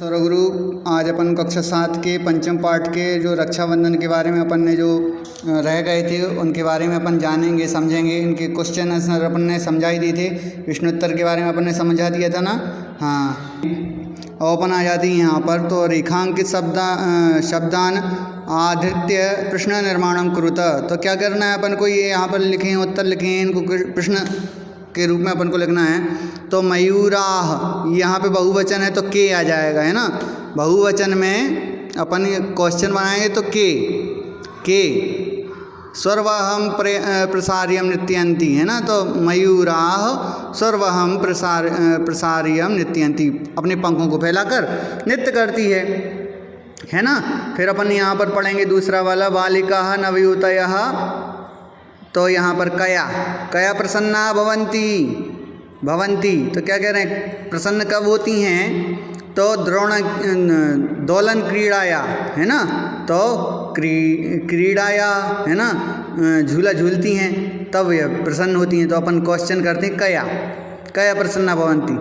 स्वरगुरु, आज अपन कक्षा 7 के पंचम पाठ के जो रक्षाबंधन के बारे में अपन ने जो रह गए थे उनके बारे में अपन जानेंगे, समझेंगे। इनके क्वेश्चन आंसर अपन ने समझा ही दिए थे, प्रश्नोत्तर के बारे में अपन ने समझा दिया था ना। हाँ, और अपन आ जाती है यहाँ पर। तो रेखांकित शब्दान आधृत्य प्रश्न निर्माणम कुरुत। तो क्या करना है अपन को, ये यहाँ पर लिखें, उत्तर लिखें, इनको प्रश्न के रूप में अपन को लिखना है। तो मयूराह, यहाँ पे बहुवचन है तो के आ जाएगा, है ना। बहुवचन में अपन क्वेश्चन बनाएंगे तो के स्वर्वहम प्रसार्यम नृत्यंती, है ना। तो मयूराह स्वर्वहम प्रसार्यम नृत्यंती, अपने पंखों को फैलाकर नृत्य करती है ना। फिर अपन यहाँ पर पढ़ेंगे दूसरा वाला, बालिका नवयुतयः। तो यहाँ पर कया प्रसन्ना भवंती। तो क्या कह रहे हैं, प्रसन्न कब होती हैं? तो दोलन क्रीड़ाया, है ना। तो क्रीड़ाया, है ना, झूला झूलती हैं तब यह प्रसन्न होती हैं। तो अपन क्वेश्चन करते हैं कया प्रसन्ना भवंती।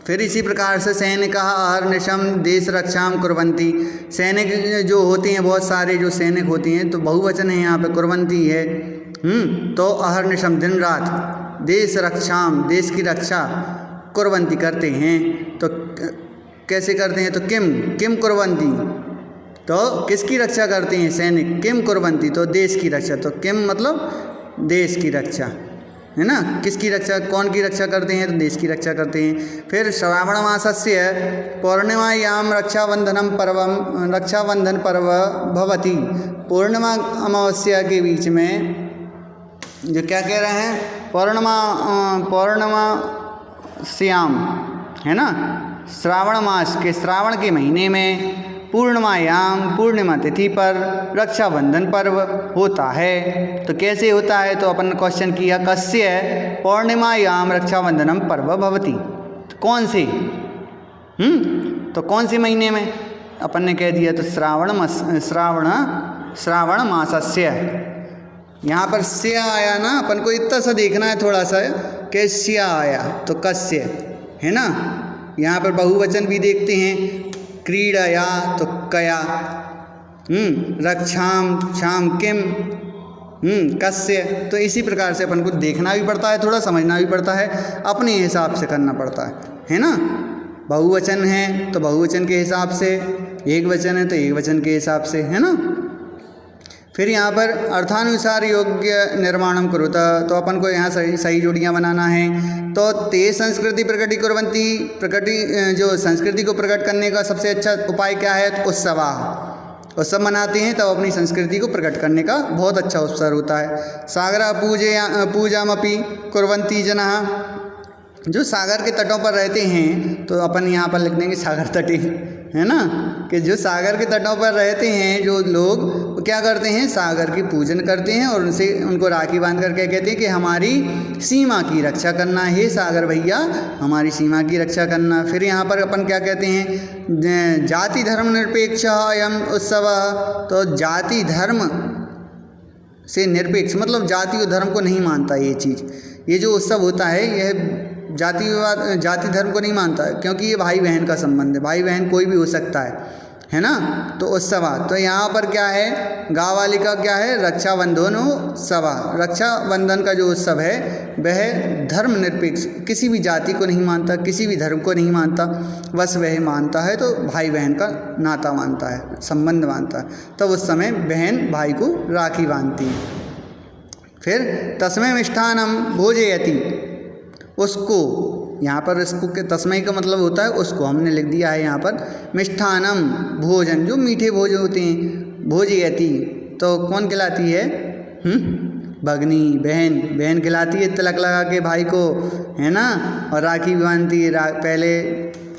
फिर इसी प्रकार से सैनिक अहर्निशम देश रक्षाम कुर्वन्ति। सैनिक जो होते हैं, बहुत सारे जो सैनिक होती हैं, तो बहुवचन है यहाँ पे, कुर्वन्ति है। तो अहर्निशम दिन रात, देश रक्षाम देश की रक्षा, कुर्वन्ति करते हैं। तो कैसे करते हैं? तो किम कुर्वन्ति, तो किसकी रक्षा करते हैं सैनिक? किम कुर्वन्ति, तो देश की रक्षा। तो किम मतलब देश की रक्षा, है ना। किसकी रक्षा, कौन की रक्षा करते हैं? तो देश की रक्षा करते हैं। फिर श्रावण मासस्य पौर्णिमायाम रक्षाबंधन पर्व भवति। पूर्णिमा अमावस्या के बीच में जो क्या कह रहे हैं, पौर्णिमा श्याम, है ना, श्रावण मास के श्रावण के महीने में पूर्णिमा तिथि पर रक्षाबंधन पर्व होता है। तो कैसे होता है? तो अपन क्वेश्चन किया, कस्य पौर्णिमायाम रक्षाबंधनम पर्व भवति। तो कौन से तो कौन से महीने में? अपन ने कह दिया तो श्रावण मासस्य। यहाँ पर से आया ना, अपन को इतना सा देखना है थोड़ा सा, कैस्य आया तो कस्य, है ना। यहाँ पर बहुवचन भी देखते हैं, क्रीड़या तो कया, रक्षाम शाम किम, कस्य। तो इसी प्रकार से अपन को देखना भी पड़ता है, थोड़ा समझना भी पड़ता है, अपने हिसाब से करना पड़ता है ना। बहुवचन है तो बहुवचन के हिसाब से, एक वचन है तो एक वचन के हिसाब से, है ना। फिर यहाँ पर अर्थानुसार योग्य निर्माणम कुरुत। तो अपन को यहाँ सही जोड़ियाँ बनाना है। तो ते संस्कृति प्रकटी कुर्वन्ति, जो संस्कृति को प्रकट करने का सबसे अच्छा उपाय क्या है? तो उत्सव मनाते हैं, तब अपनी संस्कृति को प्रकट करने का बहुत अच्छा अवसर होता है। सागरा पूजामपि कुर्वन्ति जनाः। जो सागर के तटों पर रहते हैं, तो अपन यहाँ पर लिख देंगे सागर तटे, है ना, कि जो सागर के तटों पर रहते हैं जो लोग, वो क्या करते हैं? सागर की पूजन करते हैं और उनको राखी बांध करके कहते हैं कि हमारी सीमा की रक्षा करना है सागर भैया, हमारी सीमा की रक्षा करना। फिर यहाँ पर अपन क्या कहते हैं? जाति धर्म निरपेक्ष अयम उत्सव। तो जाति धर्म से निरपेक्ष मतलब जाति और धर्म को नहीं मानता ये चीज़, ये जो उत्सव होता है यह जाति धर्म को नहीं मानता है, क्योंकि ये भाई बहन का संबंध है, भाई बहन कोई भी हो सकता है ना। तो उत्सव, तो यहाँ पर क्या है, गाँव वाली का क्या है? रक्षाबंधन उत्सव। रक्षाबंधन का जो उत्सव है वह धर्म निरपेक्ष, किसी भी जाति को नहीं मानता, किसी भी धर्म को नहीं मानता, बस वह मानता है तो भाई बहन का नाता मानता है, संबंध मानता है। तब उस समय बहन भाई को राखी बांधती है। फिर तस्मै मिष्ठानम भोजयति, उसको, यहाँ पर इसको के तस्मै का मतलब होता है उसको, हमने लिख दिया है यहाँ पर मिष्ठानम भोजन, जो मीठे भोजन होते हैं। भोजयति तो कौन खिलाती है? भगनी, बहन खिलाती है तिलक लगा के भाई को, है ना, और राखी बांधती है। पहले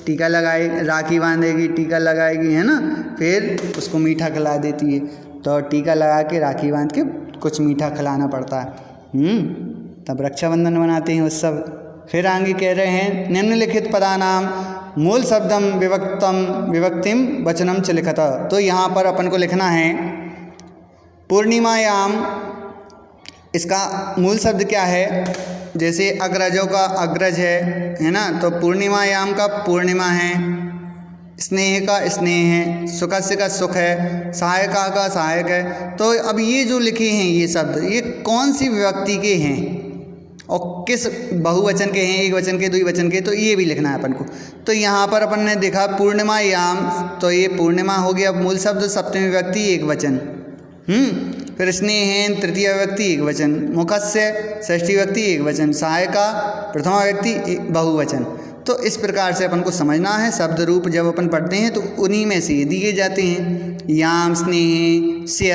टीका लगाए, राखी बांधेगी, टीका लगाएगी, है ना, फिर उसको मीठा खिला देती है। तो टीका लगा के राखी बांध के कुछ मीठा खिलाना पड़ता है, तब रक्षाबंधन बनाते हैं उत्सव। फिर आगे कह रहे हैं, निम्नलिखित पदानाम मूल शब्दम विभक्तिम वचनम च लिखत। तो यहाँ पर अपन को लिखना है पूर्णिमायाम, इसका मूल शब्द क्या है? जैसे अग्रजों का अग्रज है ना, तो पूर्णिमायाम का पूर्णिमा है, स्नेह का स्नेह है, सुखस्य का सुख है, सहायका का सहायक है। तो अब ये जो लिखे हैं ये शब्द, ये कौन सी विभक्ति के हैं और किस बहुवचन के हैं, एक वचन के, द्विवचन के, तो ये भी लिखना है अपन को। तो यहाँ पर अपन ने देखा पूर्णिमा याम, तो ये पूर्णिमा हो गया मूल शब्द, सप्तमी विभक्ति एक वचन। फिर स्नेहेन तृतीय विभक्ति एक वचन, मुखस्य षष्ठी विभक्ति एक वचन, सहायका प्रथमा विभक्ति बहुवचन। तो इस प्रकार से अपन को समझना है। शब्द रूप जब अपन पढ़ते हैं तो उन्हीं में से दिए जाते हैं, याम, स्नेह, स्य,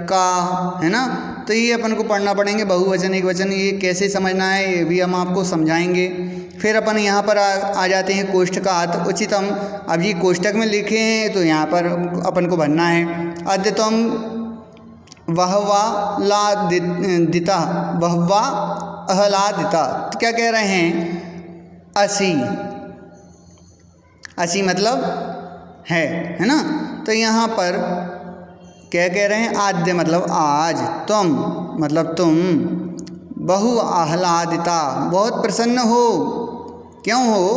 का, है ना। तो ये अपन को पढ़ना पड़ेंगे, बहुवचन एक वचन, ये कैसे समझना है ये भी हम आपको समझाएंगे। फिर अपन यहाँ पर आ जाते हैं कोष्ठकात् उचितम। अब ये कोष्ठक में लिखे हैं तो यहाँ पर अपन को भरना है। अद्यतम वह्वालादिता, वह्वा आह्लादिता। तो क्या कह रहे हैं, असी, असी मतलब है ना। तो यहाँ पर क्या कह रहे हैं, आद्य मतलब आज, तुम मतलब तुम, बहु आह्लादिता बहुत प्रसन्न हो, क्यों हो?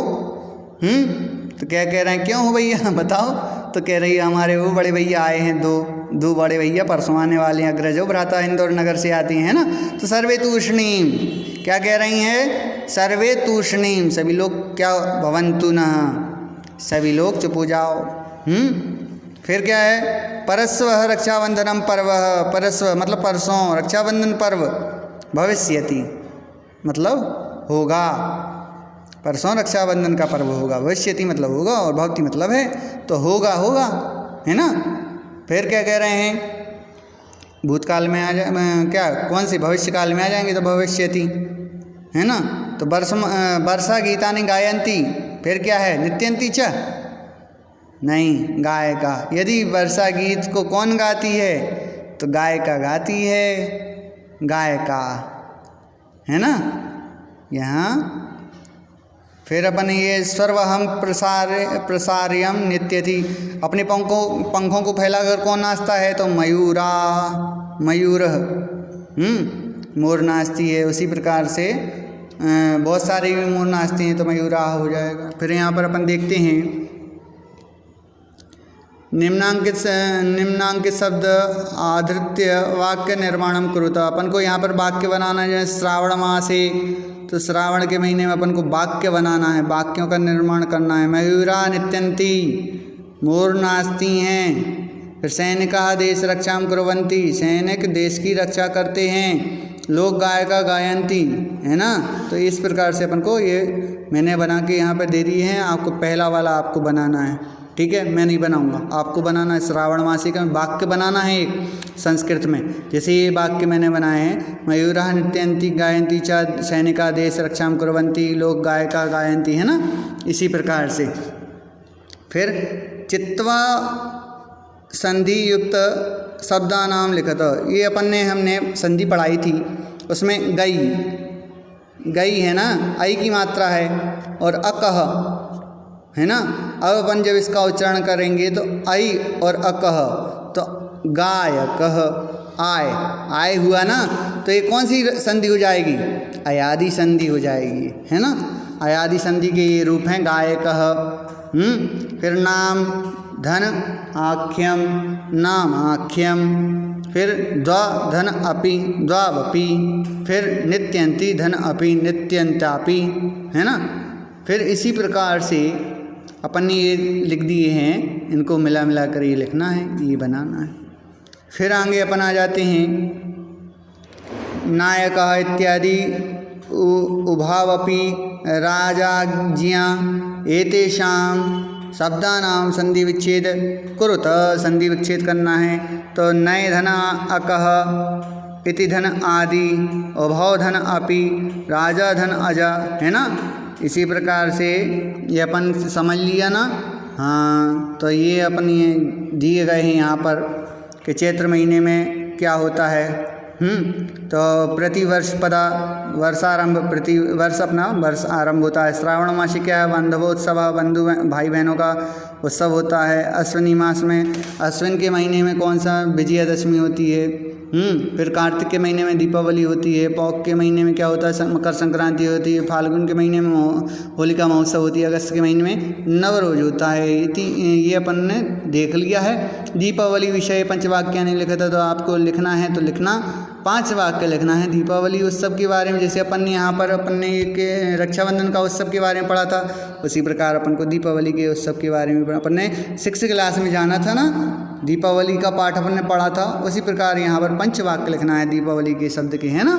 तो क्या कह रहे हैं, क्यों हो भैया बताओ? तो कह रही है हमारे वो बड़े भैया आए हैं, दो बड़े भैया परसों आने वाले हैं, अग्रजो भ्राता इंदौर नगर से आती हैं ना। तो सर्वे तूष्णीम, क्या कह रही हैं, सर्वे तूष्णीम, सभी लोग क्या, भवन्तु नः, सभी लोग चुप हो जाओ। फिर क्या है, परस्व रक्षाबंधनम पर्व, परस्व मतलब परसों, रक्षाबंधन पर्व, भविष्यति मतलब होगा, परसों रक्षाबंधन का पर्व होगा, भविष्यति मतलब होगा और भवति मतलब है तो होगा, होगा, है ना। फिर क्या कह रहे हैं, भूतकाल में आ जाए, क्या कौन सी, भविष्य काल में आ जाएंगे तो भविष्यति, है ना। तो वर्षा गीतानि गायन्ति, फिर क्या है, नित्यन्ति च, नहीं, गायिका। यदि वर्षा गीत को कौन गाती है तो गायिका गाती है, गायिका, है ना। यहाँ फिर अपन ये सर्वहम प्रसार्यम नित्यति, अपने पंखों को फैलाकर कौन नाचता है तो मयूरा, मयूर, मोर नाचती है। उसी प्रकार से बहुत सारे भी मोर नाचते हैं तो मयूरा हो जाएगा। फिर यहाँ पर अपन देखते हैं निम्नांकित शब्द आधृत्य वाक्य निर्माणम कुरुत। अपन को यहाँ पर वाक्य बनाना है, जैसे श्रावण मासे, तो श्रावण के महीने में अपन को वाक्य बनाना है, वाक्यों का निर्माण करना है। मयूरा नित्यंती, मोर नाचती हैं। फिर सैनिका देश रक्षाम कुर्वन्ति, सैनिक देश की रक्षा करते हैं। लोक गायिका गायन्ति, है ना। तो इस प्रकार से अपन को ये मैंने बना के यहाँ पर दे दी है। आपको पहला वाला आपको बनाना है, ठीक है, मैं नहीं बनाऊंगा, आपको बनाना है। श्रावण मासी का वाक्य बनाना है एक संस्कृत में, जैसे ये वाक्य मैंने बनाए हैं, मयूरा नित्यंती गायन्ति च सैनिका देश रक्षाम कुर्वन्ति, लोक गायिका गायन्ति, है ना। इसी प्रकार से फिर चित्वा संधि युक्त शब्दानाम लिखत, ये हमने संधि पढ़ाई थी, उसमें गई, गई है ना, आई की मात्रा है, और अकह, है ना। अब अपन जब इसका उच्चारण करेंगे तो आई और अकह, तो गाय कह आय, आय हुआ ना। तो ये कौन सी संधि हो जाएगी, अयादि संधि हो जाएगी, है ना। अयादि संधि के ये रूप हैं गाय कह। फिर नाम धन आख्यम, नाम आख्यम। फिर द्वा धन अपि, द्वावपि। फिर नित्यंती धन अपि, नित्यंतापि, है ना। फिर इसी प्रकार से अपन ने ये लिख दिए हैं, इनको मिला मिला कर ये लिखना है, ये बनाना है। फिर आगे अपन आ जाते हैं नायका इत्यादि उभावपि राजाज्ञा एतेषां शब्दानाम संधि विच्छेद कुरुत, संधि विच्छेद करना है। तो नय धन अकह, इति धन आदि, उभव धन अपि, राजा धन अजा, है ना। इसी प्रकार से ये अपन समझ लिया ना। हाँ, तो ये अपन ये दिए गए हैं यहाँ पर कि चैत्र महीने में क्या होता है। तो प्रतिवर्ष पदा वर्षारंभ, प्रतिवर्ष अपना वर्ष आरंभ होता है। श्रावण मास क्या है, बांधवोत्सव, बंधु भाई बहनों का उत्सव होता है। अश्विनी मास में, अश्विन के महीने में कौन सा विजयादशमी होती है, फिर कार्तिक के महीने में दीपावली होती है, पौष के महीने में क्या होता है, मकर संक्रांति होती है, फाल्गुन के महीने में होलिका महोत्सव होती है, अगस्त के महीने में नवरोज होता है। ये अपन ने देख लिया है। दीपावली विषय पंचवाक्यानि लिखित, तो आपको लिखना है तो लिखना 5 वाक्य लिखना है दीपावली उत्सव के बारे में। जैसे अपन ने यहाँ पर अपन ने एक रक्षाबंधन का उत्सव के बारे में पढ़ा था, उसी प्रकार अपन को दीपावली के उत्सव के बारे में अपन ने 6th क्लास में जाना था ना, दीपावली का पाठ अपन ने पढ़ा था। उसी प्रकार यहाँ पर 5 वाक्य लिखना है दीपावली के शब्द के, है ना।